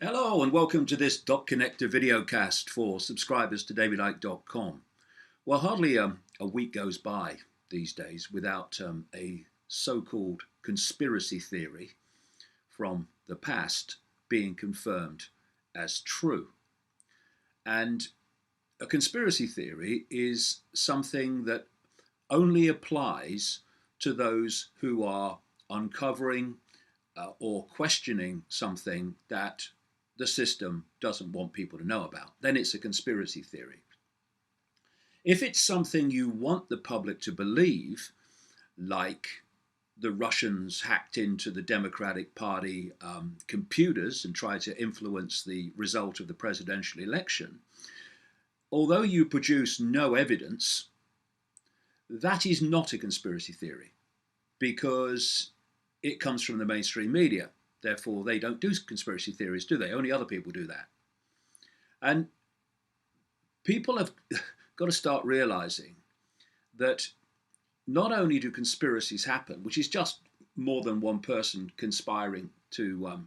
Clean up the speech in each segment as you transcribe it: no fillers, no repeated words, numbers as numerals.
Hello and welcome to this Dot Connector videocast for subscribers to davidicke.com. Well, hardly a week goes by these days without a so-called conspiracy theory from the past being confirmed as true. And a conspiracy theory is something that only applies to those who are uncovering or questioning something that the system doesn't want people to know about. Then it's a conspiracy theory. If it's something you want the public to believe, like the Russians hacked into the Democratic Party computers and tried to influence the result of the presidential election, although you produce no evidence, that is not a conspiracy theory because it comes from the mainstream media. Therefore, they don't do conspiracy theories, do they? Only other people do that. And people have got to start realizing that not only do conspiracies happen, which is just more than one person conspiring to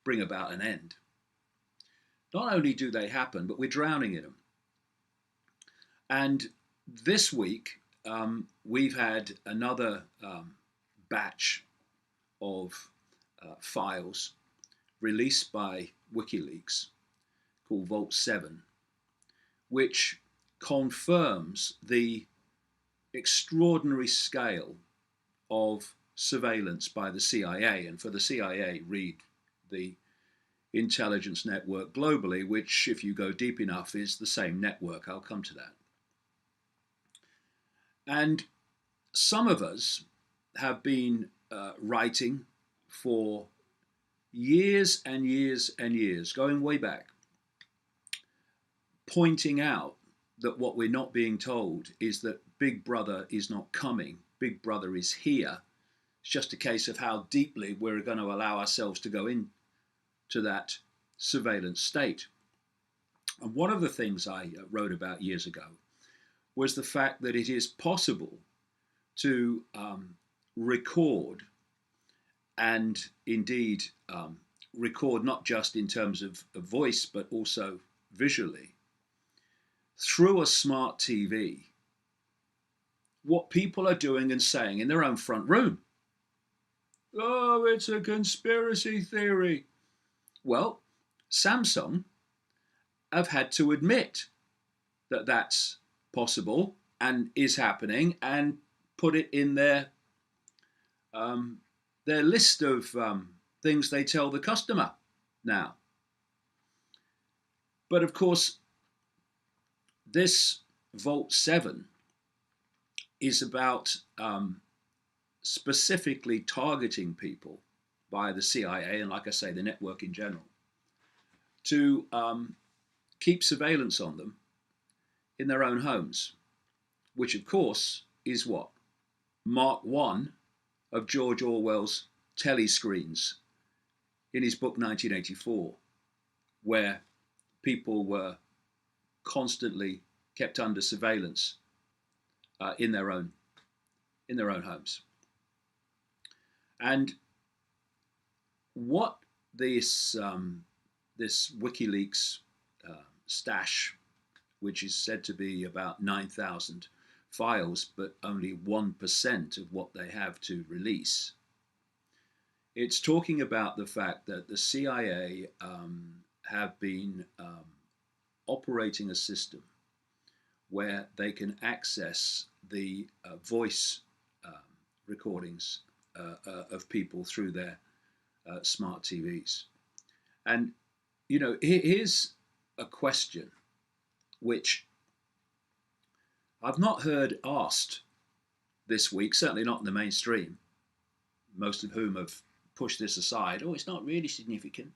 bring about an end, not only do they happen, but we're drowning in them. And this week, we've had another batch of files released by WikiLeaks called Vault 7, which confirms the extraordinary scale of surveillance by the CIA. And for the CIA, read the intelligence network globally, which, if you go deep enough, is the same network. I'll come to that. And some of us have been writing for years and years and years, going way back, pointing out that what we're not being told is that Big Brother is not coming. Big Brother is here. It's just a case of how deeply we're going to allow ourselves to go into that surveillance state. And one of the things I wrote about years ago was the fact that it is possible to record and indeed record not just in terms of voice but also visually through a smart TV what people are doing and saying in their own front room. Oh, it's a conspiracy theory. Well, Samsung have had to admit that that's possible and is happening and put it in their list of things they tell the customer now. But of course, this Vault 7 is about specifically targeting people by the CIA and, like I say, the network in general, to keep surveillance on them in their own homes, which of course is what? Mark 1 of George Orwell's telescreens in his book 1984, where people were constantly kept under surveillance in their own homes. And what this WikiLeaks stash, which is said to be about 9,000 files, but only 1% of what they have to release. It's talking about the fact that the CIA have been operating a system where they can access the voice recordings of people through their smart TVs. And, you know, here's a question which I've not heard asked this week, certainly not in the mainstream, most of whom have pushed this aside. Oh, it's not really significant.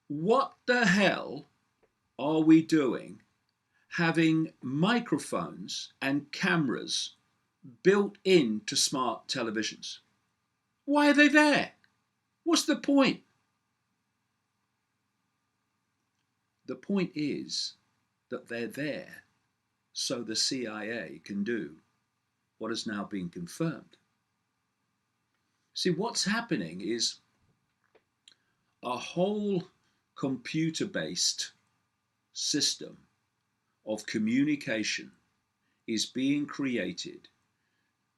What the hell are we doing having microphones and cameras built into smart televisions? Why are they there? What's the point? The point is that they're there so the CIA can do what has now been confirmed. See, what's happening is a whole computer-based system of communication is being created.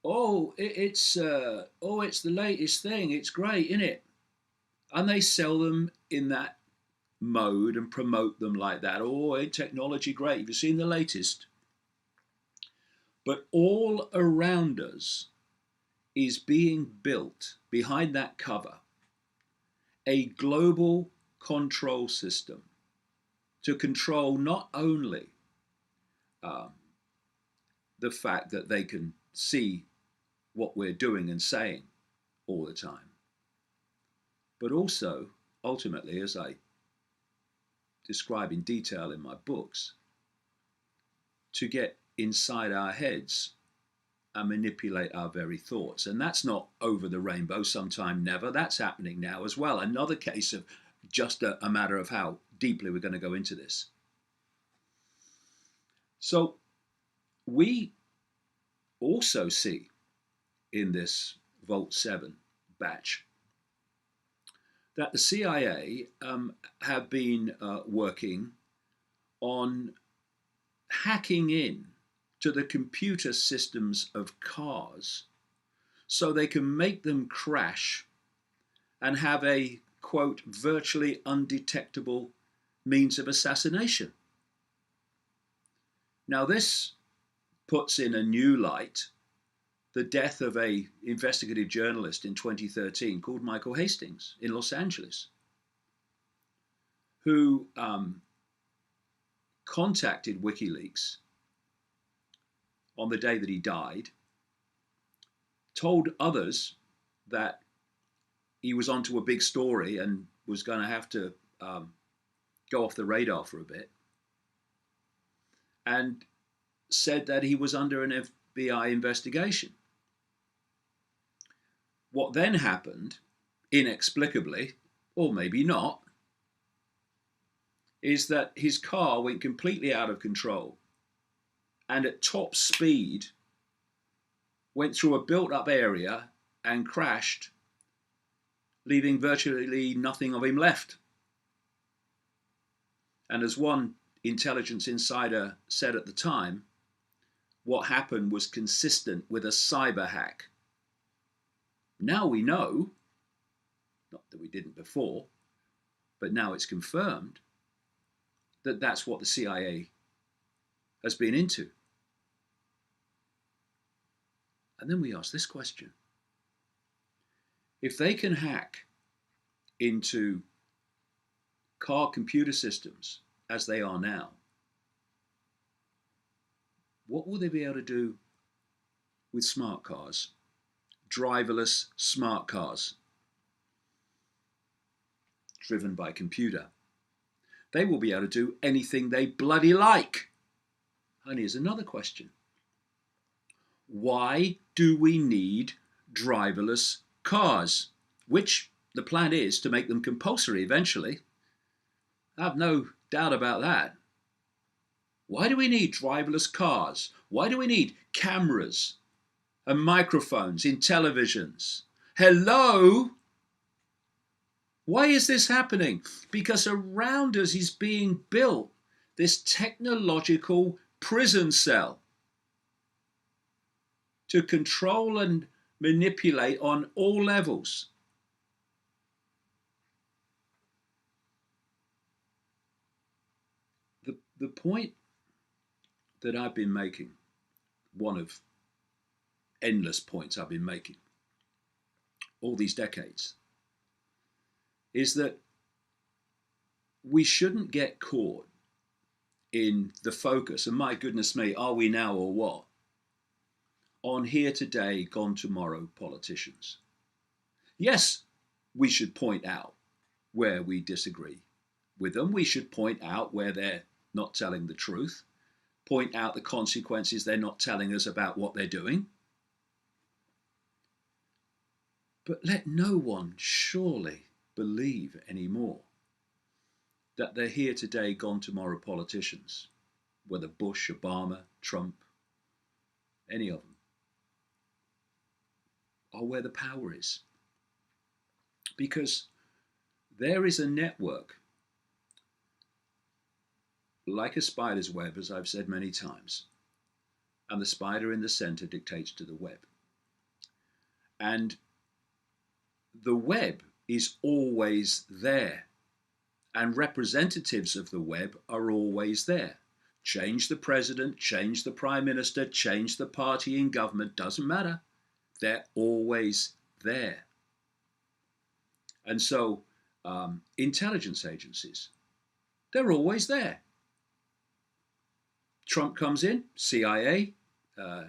It's the latest thing. It's great, isn't it? And they sell them in that mode and promote them like that. Oh, technology, great. Have you seen the latest? But all around us is being built behind that cover a global control system to control not only the fact that they can see what we're doing and saying all the time, but also, ultimately, as I describe in detail in my books, to get inside our heads and manipulate our very thoughts. And that's not over the rainbow, sometime never. That's happening now as well. Another case of just a matter of how deeply we're going to go into this. So we also see in this Vault 7 batch that the CIA have been working on hacking in to the computer systems of cars so they can make them crash and have a, quote, virtually undetectable means of assassination. Now, this puts in a new light the death of an investigative journalist in 2013 called Michael Hastings in Los Angeles, who contacted WikiLeaks on the day that he died, told others that he was onto a big story and was going to have to go off the radar for a bit, and said that he was under an FBI investigation. What then happened, inexplicably, or maybe not, is that his car went completely out of control and at top speed went through a built-up area and crashed, leaving virtually nothing of him left. And as one intelligence insider said at the time, what happened was consistent with a cyber hack. Now we know, not that we didn't before, but now it's confirmed that that's what the CIA has been into. And then we ask this question. If they can hack into car computer systems as they are now, what will they be able to do with smart cars? Driverless smart cars driven by computer. They will be able to do anything they bloody like. And here's another question. Why do we need driverless cars? Which the plan is to make them compulsory eventually. I have no doubt about that. Why do we need driverless cars? Why do we need cameras and microphones in televisions? Hello? Why is this happening? Because around us is being built this technological prison cell to control and manipulate on all levels. The point that I've been making, one of endless points I've been making all these decades, is that we shouldn't get caught in the focus, and my goodness me, are we now or what, on here today, gone tomorrow politicians. Yes, we should point out where we disagree with them. We should point out where they're not telling the truth, point out the consequences they're not telling us about what they're doing. But let no one surely believe anymore that they're here today, gone tomorrow politicians, whether Bush, Obama, Trump, any of them, are where the power is. Because There is a network, like a spider's web, as I've said many times, and the spider in the center dictates to the web. And the web is always there, and representatives of the web are always there. Change the president, change the prime minister, change the party in government, doesn't matter. They're always there. And so intelligence agencies, they're always there. Trump comes in, CIA,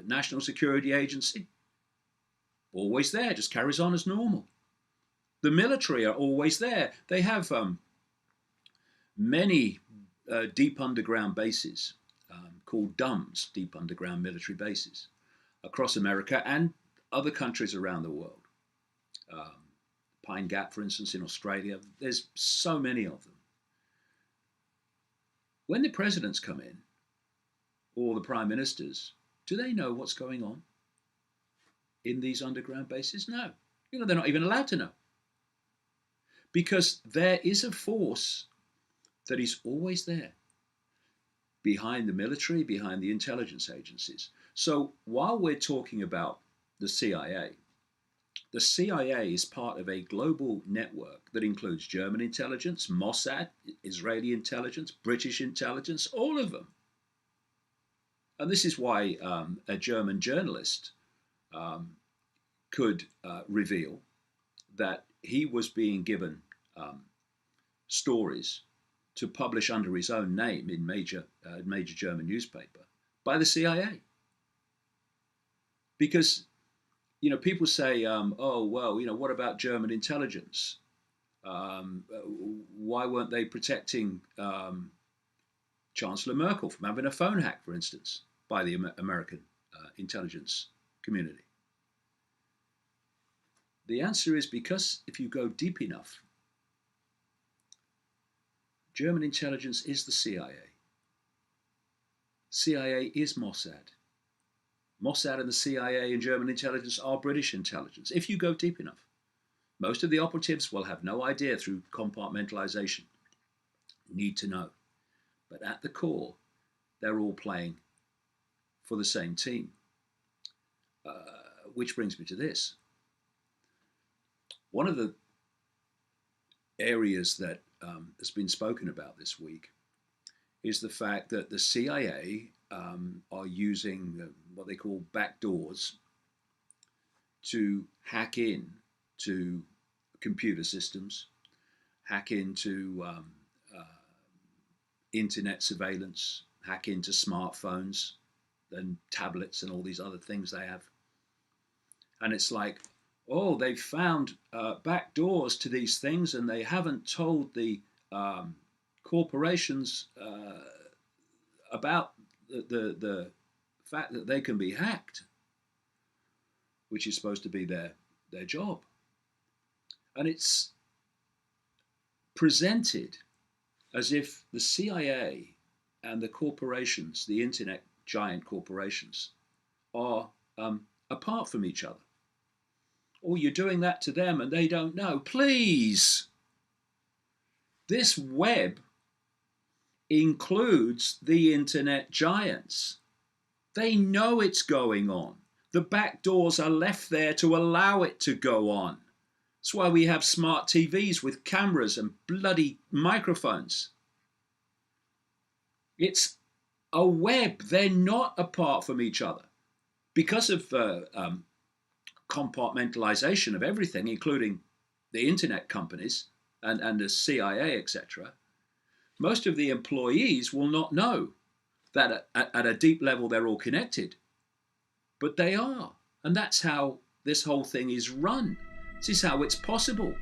National Security Agency, always there, just carries on as normal. The military are always there. They have many deep underground bases called DUMBs, deep underground military bases, across America and other countries around the world. Pine Gap, for instance, in Australia, there's so many of them. When the presidents come in, or the prime ministers, do they know what's going on in these underground bases? No. They're not even allowed to know. Because there is a force that is always there, behind the military, behind the intelligence agencies. So while we're talking about the CIA is part of a global network that includes German intelligence, Mossad, Israeli intelligence, British intelligence, all of them. And this is why a German journalist could reveal that he was being given stories to publish under his own name in major German newspaper by the CIA. Because, people say, oh, well, what about German intelligence? Why weren't they protecting Chancellor Merkel from having a phone hack, for instance, by the American intelligence community? The answer is because if you go deep enough, German intelligence is the CIA. CIA is Mossad. Mossad and the CIA and German intelligence are British intelligence, if you go deep enough. Most of the operatives will have no idea through compartmentalization. Need to know. But at the core, they're all playing for the same team. Which brings me to this. One of the areas that has been spoken about this week is the fact that the CIA are using what they call backdoors to hack in to computer systems, hack into internet surveillance, hack into smartphones and tablets and all these other things they have. And it's like, oh, they've found backdoors to these things and they haven't told the corporations about the fact that they can be hacked, which is supposed to be their job. And it's presented as if the CIA and the corporations, the internet giant corporations, are apart from each other. Or you're doing that to them and they don't know. Please! This web includes the internet giants. They know it's going on. The back doors are left there to allow it to go on. That's why we have smart TVs with cameras and bloody microphones. It's a web. They're not apart from each other. Because of compartmentalization of everything, including the internet companies and the CIA, etc., most of the employees will not know that at a deep level they're all connected. But they are. And that's how this whole thing is run. This is how it's possible.